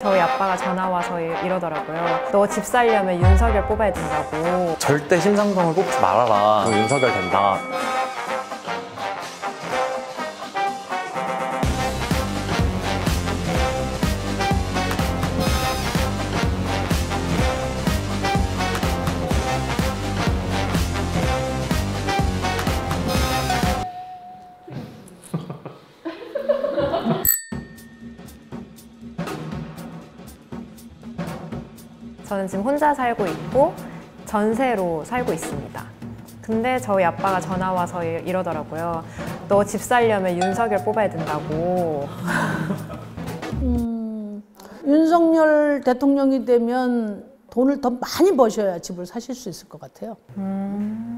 저희 아빠가 전화 와서 이러더라고요. 너 집 살려면 윤석열 뽑아야 된다고. 절대 심상정을 뽑지 말아라. 너 윤석열 된다. 저는 지금 혼자 살고 있고 전세로 살고 있습니다. 근데 저희 아빠가 전화 와서 이러더라고요. 너 집 살려면 윤석열 뽑아야 된다고. 윤석열 대통령이 되면 돈을 더 많이 버셔야 집을 사실 수 있을 것 같아요.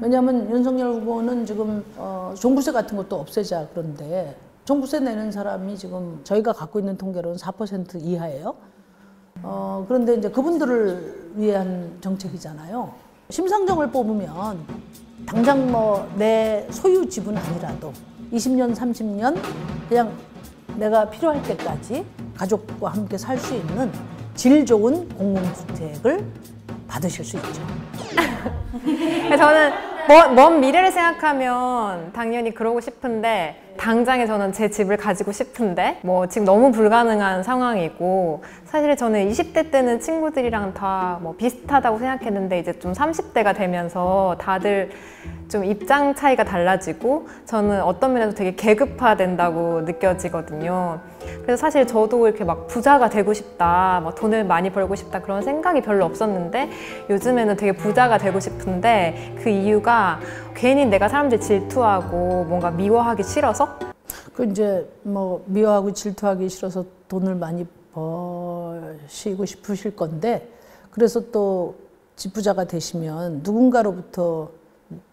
왜냐하면 윤석열 후보는 지금 종부세 같은 것도 없애자 그런데 종부세 내는 사람이 지금 저희가 갖고 있는 통계로는 4% 이하예요. 그런데 이제 그분들을 위한 정책이잖아요. 심상정을 뽑으면 당장 뭐 내 소유 집은 아니라도 20년, 30년 그냥 내가 필요할 때까지 가족과 함께 살 수 있는 질 좋은 공공주택을 받으실 수 있죠. 저는 먼 미래를 생각하면 당연히 그러고 싶은데 당장에 저는 제 집을 가지고 싶은데 뭐 지금 너무 불가능한 상황이고 사실 저는 20대 때는 친구들이랑 다 뭐 비슷하다고 생각했는데 이제 좀 30대가 되면서 다들 좀 입장 차이가 달라지고 저는 어떤 면에서 되게 계급화된다고 느껴지거든요. 그래서 사실 저도 이렇게 막 부자가 되고 싶다, 막 돈을 많이 벌고 싶다 그런 생각이 별로 없었는데 요즘에는 되게 부자가 되고 싶은데 그 이유가 괜히 내가 사람들 질투하고 뭔가 미워하기 싫어서? 그 이제 뭐 미워하고 질투하기 싫어서 돈을 많이 버시고 싶으실 건데 그래서 또 집부자가 되시면 누군가로부터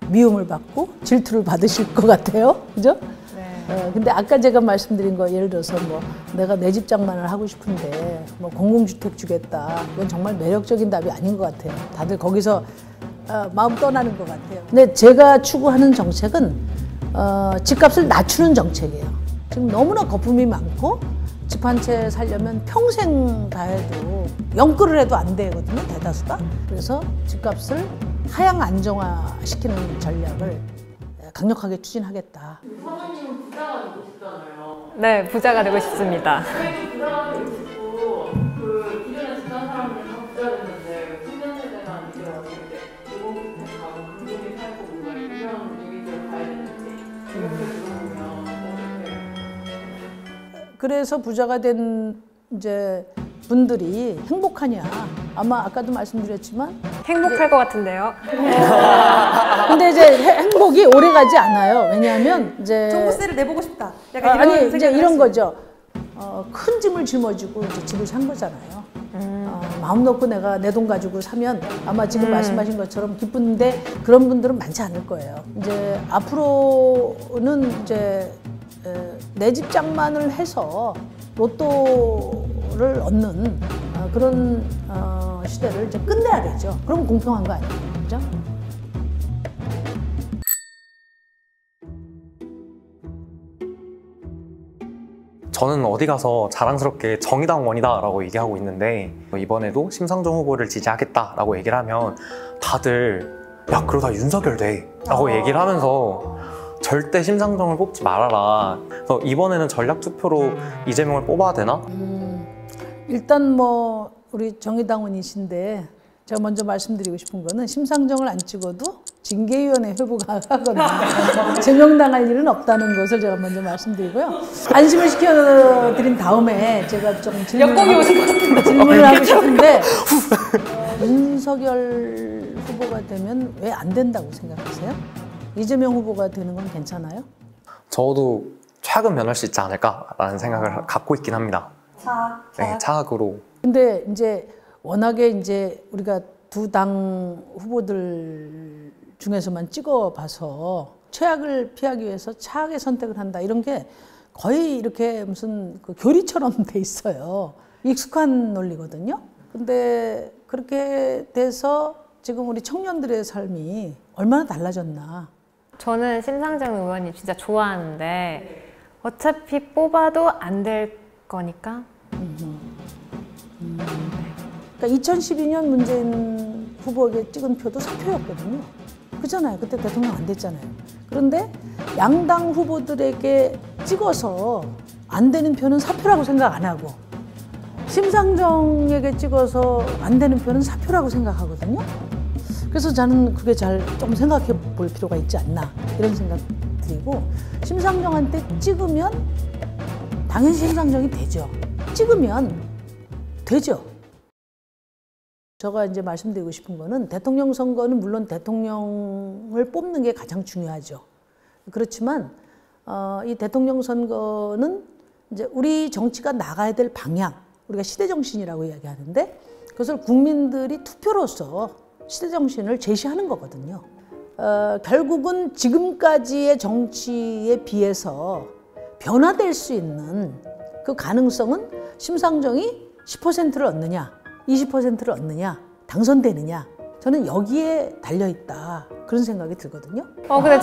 미움을 받고 질투를 받으실 것 같아요. 그죠? 네. 근데 아까 제가 말씀드린 거 예를 들어서 뭐 내가 내 집 장만을 하고 싶은데 뭐 공공주택 주겠다. 이건 정말 매력적인 답이 아닌 것 같아요. 다들 거기서 마음 떠나는 것 같아요. 근데 제가 추구하는 정책은 집값을 낮추는 정책이에요. 지금 너무나 거품이 많고 집 한 채 살려면 평생 다 해도 영끌을 해도 안 되거든요, 대다수가. 그래서 집값을 하향 안정화시키는 전략을 강력하게 추진하겠다. 사장님은 부자가 되고 싶잖아요. 네, 부자가 되고 싶습니다. 저희도 부자가 되고 싶고 그 기존에 지난 사람들은 다 부자 됐는데 청년 세대가 이제 어떻게 공공주택 가고 금융에 살고 뭔가 이런 유익을 봐야 되는지 이렇게 들어보면 어떻게 그래서 부자가 된 이제 분들이 행복하냐? 아마 아까도 말씀드렸지만 행복할 것 같은데요. 근데 이제 행복이 오래 가지 않아요. 왜냐하면 이제 종부세를 내보고 싶다. 약간 이런 아니 이제 생각을 이런 하시죠. 거죠. 큰 짐을 짊어지고 이제 집을 산 거잖아요. 마음 놓고 내가 내 돈 가지고 사면 아마 지금 말씀하신 것처럼 기쁜데 그런 분들은 많지 않을 거예요. 이제 앞으로는 이제 내 집 장만을 해서 로또를 얻는 그런 시대를 이제 끝내야겠죠. 그럼 공평한 거 아니에요, 그죠? 저는 어디 가서 자랑스럽게 정의당원이다라고 얘기하고 있는데 이번에도 심상정 후보를 지지하겠다라고 얘기를 하면 다들 야 그러다 윤석열 돼 라고 얘기를 하면서 절대 심상정을 뽑지 말아라. 그래서 이번에는 전략투표로 이재명을 뽑아야 되나? 일단 뭐 우리 정의당원이신데 제가 먼저 말씀드리고 싶은 거는 심상정을 안 찍어도 징계위원회 회부가 하거나 제명당할 일은 없다는 것을 제가 먼저 말씀드리고요. 안심을 시켜드린 다음에 제가 좀 질문을 하고 싶은데 윤석열 후보가 되면 왜 안 된다고 생각하세요? 이재명 후보가 되는 건 괜찮아요? 저도 차근 면할 수 있지 않을까라는 생각을 갖고 있긴 합니다. 네, 차학으로. 근데 이제 워낙에 이제 우리가 두 당 후보들 중에서만 찍어봐서 최악을 피하기 위해서 차악의 선택을 한다 이런 게 거의 이렇게 무슨 그 교리처럼 돼 있어요. 익숙한 논리거든요. 근데 그렇게 돼서 지금 우리 청년들의 삶이 얼마나 달라졌나. 저는 심상정 의원님 진짜 좋아하는데 어차피 뽑아도 안 될 거니까 그러니까 2012년 문재인 후보에게 찍은 표도 사표였거든요. 그잖아요. 그때 대통령 안 됐잖아요. 그런데 양당 후보들에게 찍어서 안 되는 표는 사표라고 생각 안 하고 심상정에게 찍어서 안 되는 표는 사표라고 생각하거든요. 그래서 저는 그게 잘 좀 생각해 볼 필요가 있지 않나 이런 생각 들이고 심상정한테 찍으면 당연히 심상정이 되죠. 찍으면 되죠. 제가 이제 말씀드리고 싶은 거는 대통령 선거는 물론 대통령을 뽑는 게 가장 중요하죠. 그렇지만 이 대통령 선거는 이제 우리 정치가 나가야 될 방향, 우리가 시대 정신이라고 이야기하는데 그것을 국민들이 투표로서 시대 정신을 제시하는 거거든요. 결국은 지금까지의 정치에 비해서 변화될 수 있는 그 가능성은 심상정이 10%를 얻느냐, 20%를 얻느냐, 당선되느냐, 저는 여기에 달려있다 그런 생각이 들거든요. 근데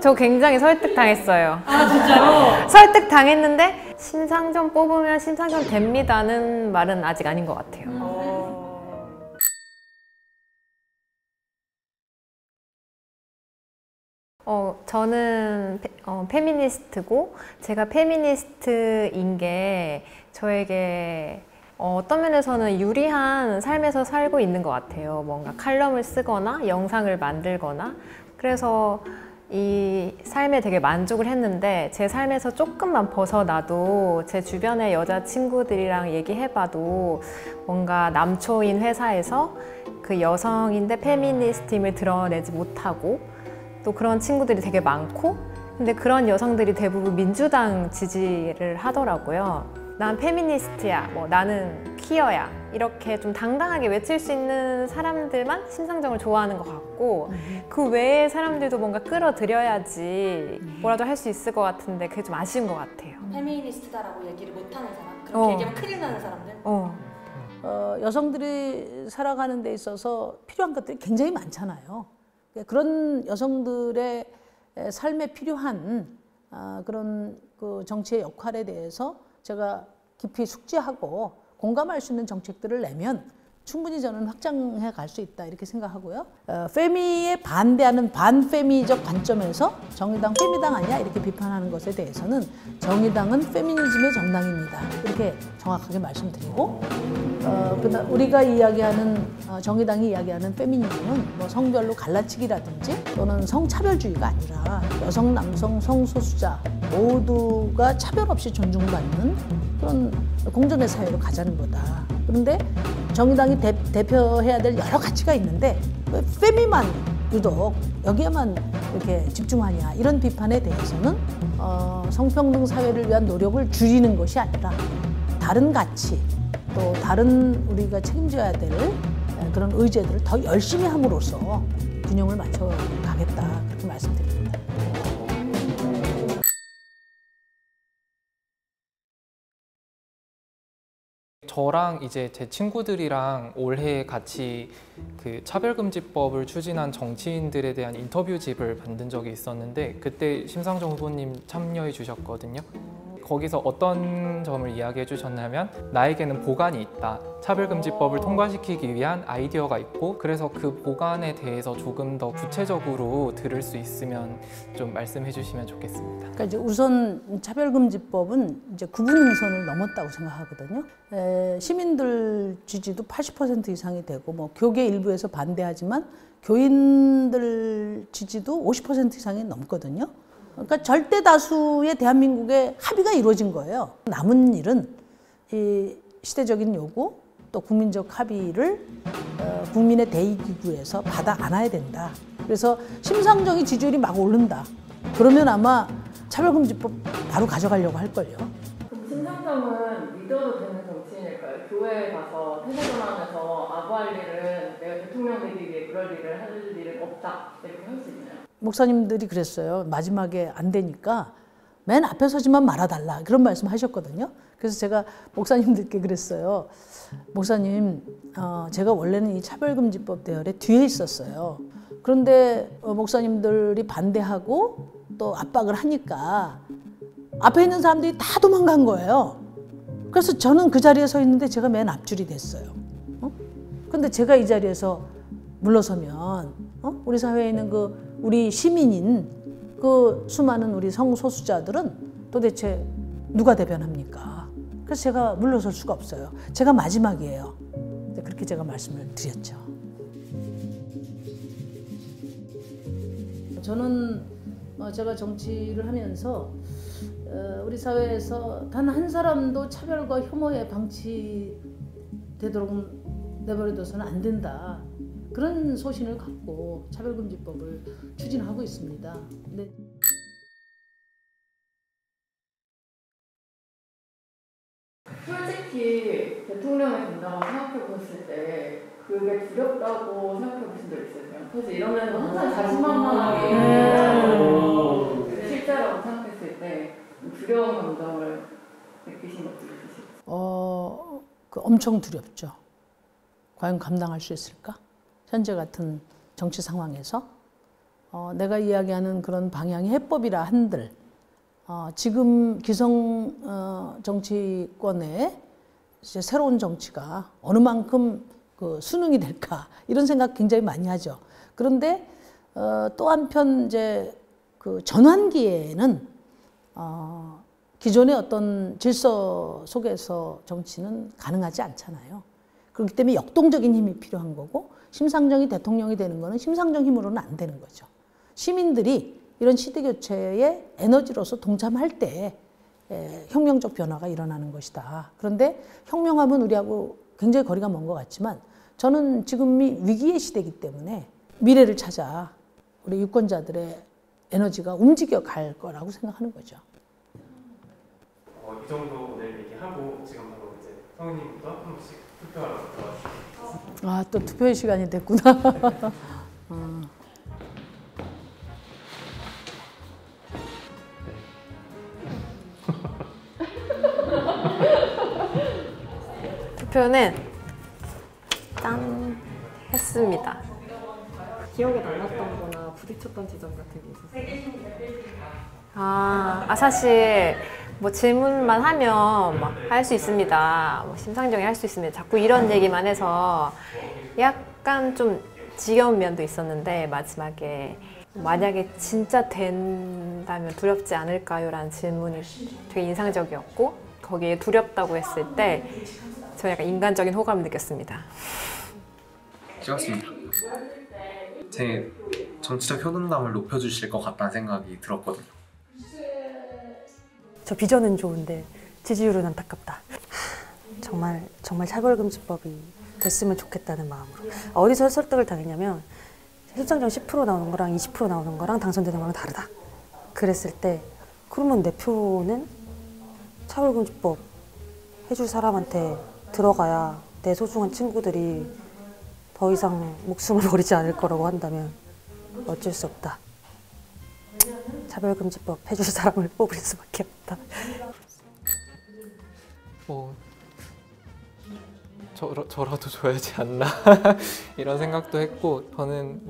저 굉장히 설득당했어요. 아 진짜로? 설득당했는데 심상정 뽑으면 심상정 됩니다는 말은 아직 아닌 것 같아요. 저는 페미니스트고 제가 페미니스트인 게 저에게 어떤 면에서는 유리한 삶에서 살고 있는 것 같아요. 뭔가 칼럼을 쓰거나 영상을 만들거나 그래서 이 삶에 되게 만족을 했는데 제 삶에서 조금만 벗어나도 제 주변의 여자친구들이랑 얘기해봐도 뭔가 남초인 회사에서 그 여성인데 페미니스트임을 드러내지 못하고 또 그런 친구들이 되게 많고 근데 그런 여성들이 대부분 민주당 지지를 하더라고요. 난 페미니스트야, 뭐 나는 퀴어야 이렇게 좀 당당하게 외칠 수 있는 사람들만 심상정을 좋아하는 것 같고 그 외의 사람들도 뭔가 끌어들여야지 뭐라도 할 수 있을 것 같은데 그게 좀 아쉬운 것 같아요. 페미니스트다라고 얘기를 못하는 사람? 그렇게 얘기하면 큰일 나는 사람들? 여성들이 살아가는 데 있어서 필요한 것들이 굉장히 많잖아요. 그런 여성들의 삶에 필요한 그런 그 정치의 역할에 대해서 제가 깊이 숙지하고 공감할 수 있는 정책들을 내면 충분히 저는 확장해 갈 수 있다 이렇게 생각하고요. 페미에 반대하는 반페미적 관점에서 정의당 페미당 아니야 이렇게 비판하는 것에 대해서는 정의당은 페미니즘의 정당입니다. 이렇게 정확하게 말씀드리고 우리가 이야기하는 정의당이 이야기하는 페미니즘은 뭐 성별로 갈라치기라든지 또는 성차별주의가 아니라 여성, 남성, 성소수자 모두가 차별 없이 존중받는 그런 공존의 사회로 가자는 거다. 그런데 정의당이 대표해야 될 여러 가치가 있는데 왜 페미만 유독 여기에만 이렇게 집중하냐 이런 비판에 대해서는 성평등 사회를 위한 노력을 줄이는 것이 아니라 다른 가치 또 다른 우리가 책임져야 될 그런 의제들을 더 열심히 함으로써 균형을 맞춰 가겠다 그렇게 말씀드립니다. 저랑 이제 제 친구들이랑 올해 같이 그 차별금지법을 추진한 정치인들에 대한 인터뷰집을 만든 적이 있었는데 그때 심상정 후보님 참여해 주셨거든요. 거기서 어떤 점을 이야기해 주셨냐면 나에게는 보관이 있다. 차별금지법을 통과시키기 위한 아이디어가 있고 그래서 그 보관에 대해서 조금 더 구체적으로 들을 수 있으면 좀 말씀해 주시면 좋겠습니다. 그러니까 이제 우선 차별금지법은 이제 구분선을 넘었다고 생각하거든요. 시민들 지지도 80% 이상이 되고 뭐 교계 일부에서 반대하지만 교인들 지지도 50% 이상이 넘거든요. 그러니까 절대 다수의 대한민국의 합의가 이루어진 거예요. 남은 일은 이 시대적인 요구 또 국민적 합의를 국민의 대의기구에서 받아 안아야 된다. 그래서 심상정이 지지율이 막 오른다. 그러면 아마 차별금지법 바로 가져가려고 할걸요. 그럼 심상정은 믿어도 되는 정치인일까요? 교회에 가서 태세전환해서 아부할 일은 내가 대통령 되기 위해 그럴 일을 할 일은 없다 이렇게 할 수 있나요? 목사님들이 그랬어요. 마지막에 안 되니까 맨 앞에 서지만 말아달라 그런 말씀 하셨거든요. 그래서 제가 목사님들께 그랬어요. 목사님, 제가 원래는 이 차별금지법 대열에 뒤에 있었어요. 그런데 목사님들이 반대하고 또 압박을 하니까 앞에 있는 사람들이 다 도망간 거예요. 그래서 저는 그 자리에 서 있는데 제가 맨 앞줄이 됐어요. 근데 제가 이 자리에서 물러서면 우리 사회에 있는 우리 시민인 수많은 우리 성소수자들은 도대체 누가 대변합니까? 그래서 제가 물러설 수가 없어요. 제가 마지막이에요. 그렇게 제가 말씀을 드렸죠. 저는 제가 정치를 하면서 우리 사회에서 단 한 사람도 차별과 혐오에 방치되도록 내버려둬서는 안 된다. 그런 소신을 갖고 차별금지법을 추진하고 있습니다. 근데 솔직히 대통령이 된다고 생각해 보실 때 그게 두렵다고 생각해 보신 적 있으세요? 사실 이런 데는 항상 자신만만하게 얘기하고 실제로 생각했을 때 두려운 감정을 느끼신 것도 있으실까요? 엄청 두렵죠. 과연 감당할 수 있을까? 현재 같은 정치 상황에서 내가 이야기하는 그런 방향이 해법이라 한들 지금 기성 정치권의 이제 새로운 정치가 어느 만큼 수능이 될까 이런 생각 굉장히 많이 하죠. 그런데 또 한편 이제 전환기에는 기존의 어떤 질서 속에서 정치는 가능하지 않잖아요. 그렇기 때문에 역동적인 힘이 필요한 거고 심상정이 대통령이 되는 거는 심상정 힘으로는 안 되는 거죠. 시민들이 이런 시대교체의 에너지로서 동참할 때 혁명적 변화가 일어나는 것이다. 그런데 혁명하면 우리하고 굉장히 거리가 먼 것 같지만 저는 지금이 위기의 시대이기 때문에 미래를 찾아 우리 유권자들의 에너지가 움직여 갈 거라고 생각하는 거죠. 이 정도 오늘 얘기하고 지금 바로 이제 성우님부터 한 번씩 투표하러 들어가시죠. 또 투표의 시간이 됐구나. 투표는 짠 했습니다. 기억에 남았던 거나 부딪혔던 지점 같은 게 있었어요? 사실 뭐 질문만 하면 할 수 있습니다. 심상정이 할 수 있습니다. 자꾸 이런 얘기만 해서 약간 좀 지겨운 면도 있었는데 마지막에 만약에 진짜 된다면 두렵지 않을까요? 라는 질문이 되게 인상적이었고 거기에 두렵다고 했을 때 저 약간 인간적인 호감을 느꼈습니다. 찍었습니다. 제 정치적 효능감을 높여주실 것 같다는 생각이 들었거든요. 저 비전은 좋은데 지지율은 안타깝다. 정말 차별금지법이 됐으면 좋겠다는 마음으로. 어디서 설득을 당했냐면 심상정 10% 나오는 거랑 20% 나오는 거랑 당선되는 거랑 다르다. 그랬을 때 그러면 내 표는 차별금지법 해줄 사람한테 들어가야 내 소중한 친구들이 더 이상 목숨을 버리지 않을 거라고 한다면 어쩔 수 없다. 차별금지법 해줄 사람을 뽑을 수밖에 없다. 저라도 줘야지 않나 이런 생각도 했고 저는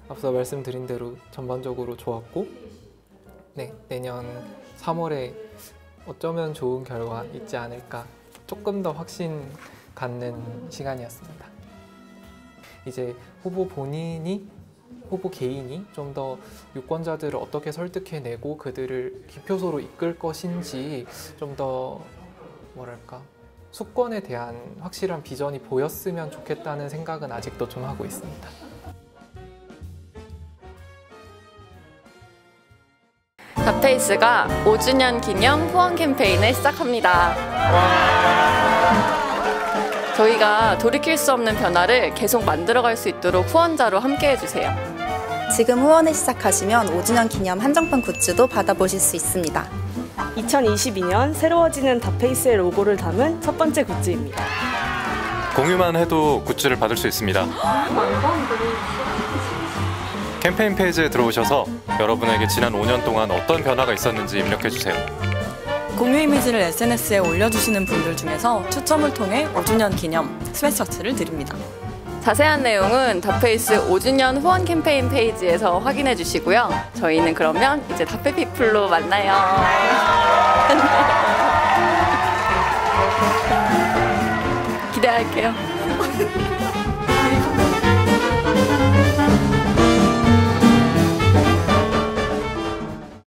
앞서 말씀드린 대로 전반적으로 좋았고 내년 3월에 어쩌면 좋은 결과 있지 않을까 조금 더 확신 갖는 시간이었습니다. 이제 후보 개인이 좀 더 유권자들을 어떻게 설득해내고 그들을 기표소로 이끌 것인지 좀 더 수권에 대한 확실한 비전이 보였으면 좋겠다는 생각은 아직도 좀 하고 있습니다. 다페이스가 5주년 기념 후원 캠페인을 시작합니다. 저희가 돌이킬 수 없는 변화를 계속 만들어갈 수 있도록 후원자로 함께해주세요. 지금 후원을 시작하시면 5주년 기념 한정판 굿즈도 받아보실 수 있습니다. 2022년 새로워지는 다페이스의 로고를 담은 첫 번째 굿즈입니다. 공유만 해도 굿즈를 받을 수 있습니다. 캠페인 페이지에 들어오셔서 여러분에게 지난 5년 동안 어떤 변화가 있었는지 입력해주세요. 공유 이미지를 SNS에 올려주시는 분들 중에서 추첨을 통해 5주년 기념 스웨트셔츠를 드립니다. 자세한 내용은 다페이스 5주년 후원 캠페인 페이지에서 확인해 주시고요. 저희는 그러면 이제 다페피플로 만나요. 기대할게요.